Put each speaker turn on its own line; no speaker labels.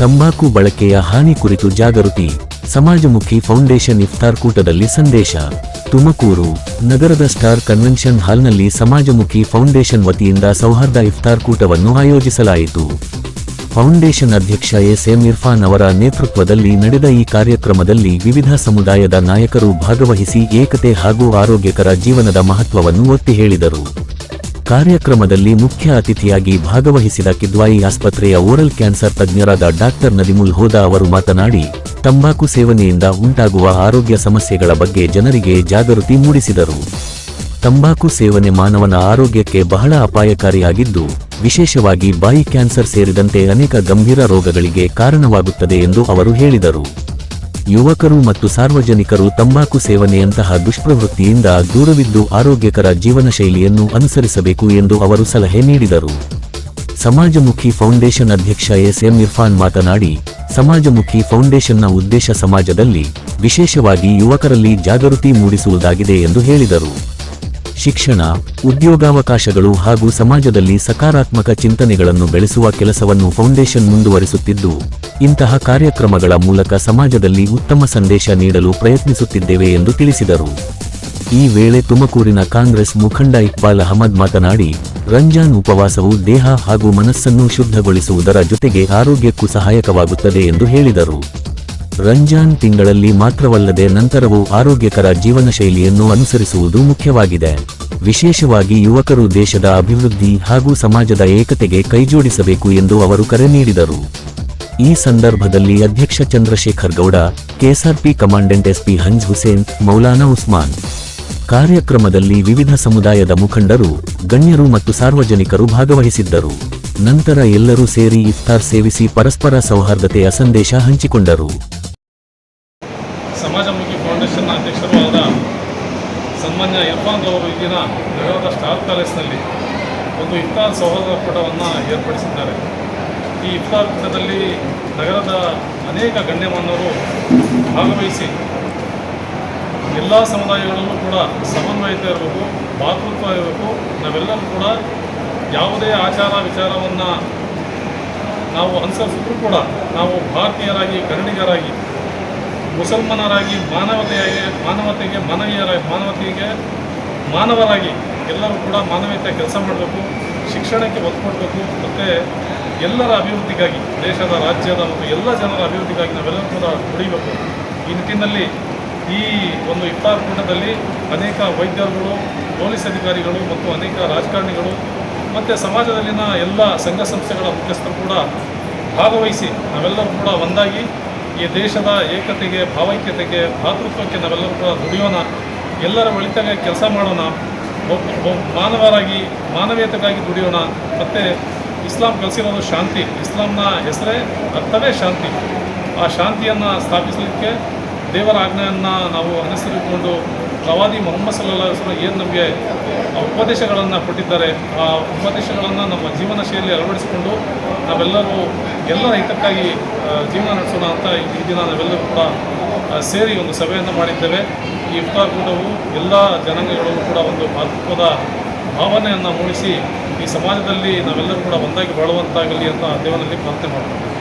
ತಂಬಾಕು ಬಳಕೆಯ ಹಾನಿ ಕುರಿತು ಜಾಗೃತಿ. ಸಮಾಜಮುಖಿ ಫೌಂಡೇಶನ್ ಇಫ್ತಾರ್ ಕೂಟದಲ್ಲಿ ಸಂದೇಶ. ತುಮಕೂರು ನಗರದ ಸ್ಟಾರ್ ಕನ್ವೆನ್ಷನ್ ಹಾಲ್ನಲ್ಲಿ ಸಮಾಜಮುಖಿ ಫೌಂಡೇಶನ್ ವತಿಯಿಂದ ಸೌಹಾರ್ದ ಇಫ್ತಾರ್ ಕೂಟವನ್ನು ಆಯೋಜಿಸಲಾಯಿತು. ಫೌಂಡೇಶನ್ ಅಧ್ಯಕ್ಷ ಎಸ್.ಎಂ. ಇರ್ಫಾನ್ ಅವರ ನೇತೃತ್ವದಲ್ಲಿ ನಡೆದ ಈ ಕಾರ್ಯಕ್ರಮದಲ್ಲಿ ವಿವಿಧ ಸಮುದಾಯದ ನಾಯಕರು ಭಾಗವಹಿಸಿ ಏಕತೆ ಹಾಗೂ ಆರೋಗ್ಯಕರ ಜೀವನದ ಮಹತ್ವವನ್ನು ಒತ್ತಿ ಹೇಳಿದರು. ಕಾರ್ಯಕ್ರಮದಲ್ಲಿ ಮುಖ್ಯ ಅತಿಥಿಯಾಗಿ ಭಾಗವಹಿಸಿದ ಕಿದ್ವಾಯಿ ಆಸ್ಪತ್ರೆಯ ಓರಲ್ ಕ್ಯಾನ್ಸರ್ ತಜ್ಞರಾದ ಡಾಕ್ಟರ್ ನದಿಮುಲ್ ಹೋದಾ ಅವರು ಮಾತನಾಡಿ, ತಂಬಾಕು ಸೇವನೆಯಿಂದ ಉಂಟಾಗುವ ಆರೋಗ್ಯ ಸಮಸ್ಯೆಗಳ ಬಗ್ಗೆ ಜನರಿಗೆ ಜಾಗೃತಿ ಮೂಡಿಸಿದರು. ತಂಬಾಕು ಸೇವನೆ ಮಾನವನ ಆರೋಗ್ಯಕ್ಕೆ ಬಹಳ ಅಪಾಯಕಾರಿಯಾಗಿದ್ದು, ವಿಶೇಷವಾಗಿ ಬಾಯಿ ಕ್ಯಾನ್ಸರ್ ಸೇರಿದಂತೆ ಅನೇಕ ಗಂಭೀರ ರೋಗಗಳಿಗೆ ಕಾರಣವಾಗುತ್ತದೆ ಎಂದು ಅವರು ಹೇಳಿದರು. ಯುವಕರು ಮತ್ತು ಸಾರ್ವಜನಿಕರು ತಂಬಾಕು ಸೇವನೆಯಂತಹ ದುಷ್ಪ್ರವೃತ್ತಿಯಿಂದ ದೂರವಿದ್ದು ಆರೋಗ್ಯಕರ ಜೀವನ ಶೈಲಿಯನ್ನು ಅನುಸರಿಸಬೇಕು ಎಂದು ಅವರು ಸಲಹೆ ನೀಡಿದರು. ಸಮಾಜಮುಖಿ ಫೌಂಡೇಶನ್ ಅಧ್ಯಕ್ಷ ಎಸ್.ಎಂ. ಇರ್ಫಾನ್ ಮಾತನಾಡಿ, ಸಮಾಜಮುಖಿ ಫೌಂಡೇಶನ್ನ ಉದ್ದೇಶ ಸಮಾಜದಲ್ಲಿ, ವಿಶೇಷವಾಗಿ ಯುವಕರಲ್ಲಿ ಜಾಗೃತಿ ಮೂಡಿಸುವುದಾಗಿದೆ ಎಂದು ಹೇಳಿದರು. ಶಿಕ್ಷಣ, ಉದ್ಯೋಗಾವಕಾಶಗಳು ಹಾಗೂ ಸಮಾಜದಲ್ಲಿ ಸಕಾರಾತ್ಮಕ ಚಿಂತನೆಗಳನ್ನು ಬೆಳೆಸುವ ಕೆಲಸವನ್ನು ಫೌಂಡೇಶನ್ ಮುಂದುವರಿಸುತ್ತಿದ್ದು, ಇಂತಹ ಕಾರ್ಯಕ್ರಮಗಳ ಮೂಲಕ ಸಮಾಜದಲ್ಲಿ ಉತ್ತಮ ಸಂದೇಶ ನೀಡಲು ಪ್ರಯತ್ನಿಸುತ್ತಿದ್ದೇವೆ ಎಂದು ತಿಳಿಸಿದರು. ಈ ವೇಳೆ ತುಮಕೂರಿನ ಕಾಂಗ್ರೆಸ್ ಮುಖಂಡ ಇಕ್ಬಾಲ್ ಅಹಮದ್ ಮಾತನಾಡಿ, ರಂಜಾನ್ ಉಪವಾಸವು ದೇಹ ಹಾಗೂ ಮನಸ್ಸನ್ನು ಶುದ್ಧಗೊಳಿಸುವುದರ ಜೊತೆಗೆ ಆರೋಗ್ಯಕ್ಕೂ ಸಹಾಯಕವಾಗುತ್ತದೆ ಎಂದು ಹೇಳಿದರು. ರಂಜಾನ್ ತಿಂಗಳಲ್ಲಿ ಮಾತ್ರವಲ್ಲದೆ ನಂತರವೂ ಆರೋಗ್ಯಕರ ಜೀವನ ಶೈಲಿಯನ್ನು ಅನುಸರಿಸುವುದು ಮುಖ್ಯವಾಗಿದೆ. ವಿಶೇಷವಾಗಿ ಯುವಕರು ದೇಶದ ಅಭಿವೃದ್ಧಿ ಹಾಗೂ ಸಮಾಜದ ಏಕತೆಗೆ ಕೈಜೋಡಿಸಬೇಕು ಎಂದು ಅವರು ಕರೆ ನೀಡಿದರು. ಈ ಸಂದರ್ಭದಲ್ಲಿ ಅಧ್ಯಕ್ಷ Chandrashekhar Gowda, KSRP commandant SP ಹಂಜ್ ಹುಸೇನ್, ಮೌಲಾನಾ ಉಸ್ಮಾನ್. ಕಾರ್ಯಕ್ರಮದಲ್ಲಿ ವಿವಿಧ ಸಮುದಾಯದ ಮುಖಂಡರು, ಗಣ್ಯರು ಮತ್ತು ಸಾರ್ವಜನಿಕರು ಭಾಗವಹಿಸಿದ್ದರು. ನಂತರ ಎಲ್ಲರೂ ಸೇರಿ ಇಫ್ತಾರ್ ಸೇವಿಸಿ ಪರಸ್ಪರ ಸೌಹಾರ್ದತೆಯ ಸಂದೇಶ ಹಂಚಿಕೊಂಡರು.
ಸಮಾಜಮುಖಿ ಫೌಂಡೇಶನ್ನ ಅಧ್ಯಕ್ಷರೂ ಆದ ಸನ್ಮಾನ್ಯ ಇರ್ಫಾನ್ ಅವರು ಈಗಿನ ನಗರದ ಸ್ಟಾರ್ ಪ್ಯಾಲೇಸ್ನಲ್ಲಿ ಒಂದು ಇಫ್ತಾರ್ ಸೌಹಾರ್ದ ಕೂಟವನ್ನು ಏರ್ಪಡಿಸಿದ್ದಾರೆ. ಈ ಇಫ್ತಾರ್ ಕೂಟದಲ್ಲಿ ನಗರದ ಅನೇಕ ಗಣ್ಯಮಾನ್ಯರು ಭಾಗವಹಿಸಿ ಎಲ್ಲ ಸಮುದಾಯಗಳಲ್ಲೂ ಕೂಡ ಸಮನ್ವಯತೆ ಇರಬೇಕು, ಭಾತೃತ್ವ ಇರಬೇಕು. ನಾವೆಲ್ಲರೂ ಕೂಡ ಯಾವುದೇ ಆಚಾರ ವಿಚಾರವನ್ನು ನಾವು ಅನುಸರಿಸಿದ್ರೂ ಕೂಡ ನಾವು ಭಾರತೀಯರಾಗಿ, ಕನ್ನಡಿಗರಾಗಿ, ಮುಸಲ್ಮಾನರಾಗಿ, ಮಾನವತೆಗೆ ಮಾನವರಾಗಿ ಎಲ್ಲರೂ ಕೂಡ ಮಾನವೀಯತೆ ಕೆಲಸ ಮಾಡಬೇಕು. ಶಿಕ್ಷಣಕ್ಕೆ ಒತ್ತು ಕೊಡಬೇಕು ಮತ್ತು ಎಲ್ಲರ ಅಭಿವೃದ್ಧಿಗಾಗಿ, ದೇಶದ, ರಾಜ್ಯದ ಮತ್ತು ಎಲ್ಲ ಜನರ ಅಭಿವೃದ್ಧಿಗಾಗಿ ನಾವೆಲ್ಲರೂ ಕೂಡ ದುಡಿಬೇಕು. ಈ ನಿಟ್ಟಿನಲ್ಲಿ ಈ ಒಂದು ಇಫ್ತಾರ್ ಕೂಟದಲ್ಲಿ ಅನೇಕ ವೈದ್ಯರುಗಳು, ಪೊಲೀಸ್ ಅಧಿಕಾರಿಗಳು ಮತ್ತು ಅನೇಕ ರಾಜಕಾರಣಿಗಳು ಮತ್ತು ಸಮಾಜದಲ್ಲಿನ ಎಲ್ಲ ಸಂಘ ಸಂಸ್ಥೆಗಳ ಮುಖ್ಯಸ್ಥರು ಕೂಡ ಭಾಗವಹಿಸಿ ನಾವೆಲ್ಲರೂ ಕೂಡ ಒಂದಾಗಿ ಈ ದೇಶದ ಏಕತೆಗೆ, ಭಾವೈಕ್ಯತೆಗೆ, ಭಾತೃತ್ವಕ್ಕೆ ನಾವೆಲ್ಲರೂ ಕೂಡ ದುಡಿಯೋಣ. ಎಲ್ಲರ ಒಳಿತಾಗಿ ಕೆಲಸ ಮಾಡೋಣ. ಮಾನವರಾಗಿ, ಮಾನವೀಯತೆಗಾಗಿ ದುಡಿಯೋಣ. ಮತ್ತು ಇಸ್ಲಾಂ ಕಲಿಸಿರೋದು ಶಾಂತಿ. ಇಸ್ಲಾಂನ ಹೆಸರೇ, ಅರ್ಥವೇ ಶಾಂತಿ. ಆ ಶಾಂತಿಯನ್ನು ಸ್ಥಾಪಿಸಲಿಕ್ಕೆ ದೇವರ ಆಜ್ಞೆಯನ್ನು ನಾವು ಅನುಸರಿಸಿಕೊಂಡು ಪ್ರವಾದಿ ಮೊಹಮ್ಮದ್ ಸಲ್ಲಲ್ಲಾಹು ಅಲೈಹಿ ವಸಲ್ಲಂ ಏನು ನಮಗೆ ಉಪದೇಶಗಳನ್ನು ಕೊಟ್ಟಿದ್ದಾರೆ, ಆ ಉಪದೇಶಗಳನ್ನು ನಮ್ಮ ಜೀವನ ಶೈಲಿಯಲ್ಲಿ ಅಳವಡಿಸಿಕೊಂಡು ನಾವೆಲ್ಲರೂ ಎಲ್ಲರ ಹಿತಕ್ಕಾಗಿ ಜೀವನ ನಡೆಸೋಣ ಅಂತ ಈ ದಿನ ನಾವೆಲ್ಲರೂ ಕೂಡ ಸೇರಿ ಒಂದು ಸಭೆಯನ್ನು ಮಾಡಿದ್ದೇವೆ. ಈ ಇಫ್ತಾರ್ ಕೂಟವು ಎಲ್ಲ ಜನಾಂಗಗಳಲ್ಲೂ ಕೂಡ ಒಂದು ಭಾತೃತ್ವದ ಭಾವನೆಯನ್ನು ಮೂಡಿಸಿ ಈ ಸಮಾಜದಲ್ಲಿ ನಾವೆಲ್ಲರೂ ಕೂಡ ಒಂದಾಗಿ ಬಾಳುವಂತಾಗಲಿ ಅಂತ ದೇವರಲ್ಲಿ ಪ್ರಾರ್ಥನೆ ಮಾಡ್ತೀವಿ.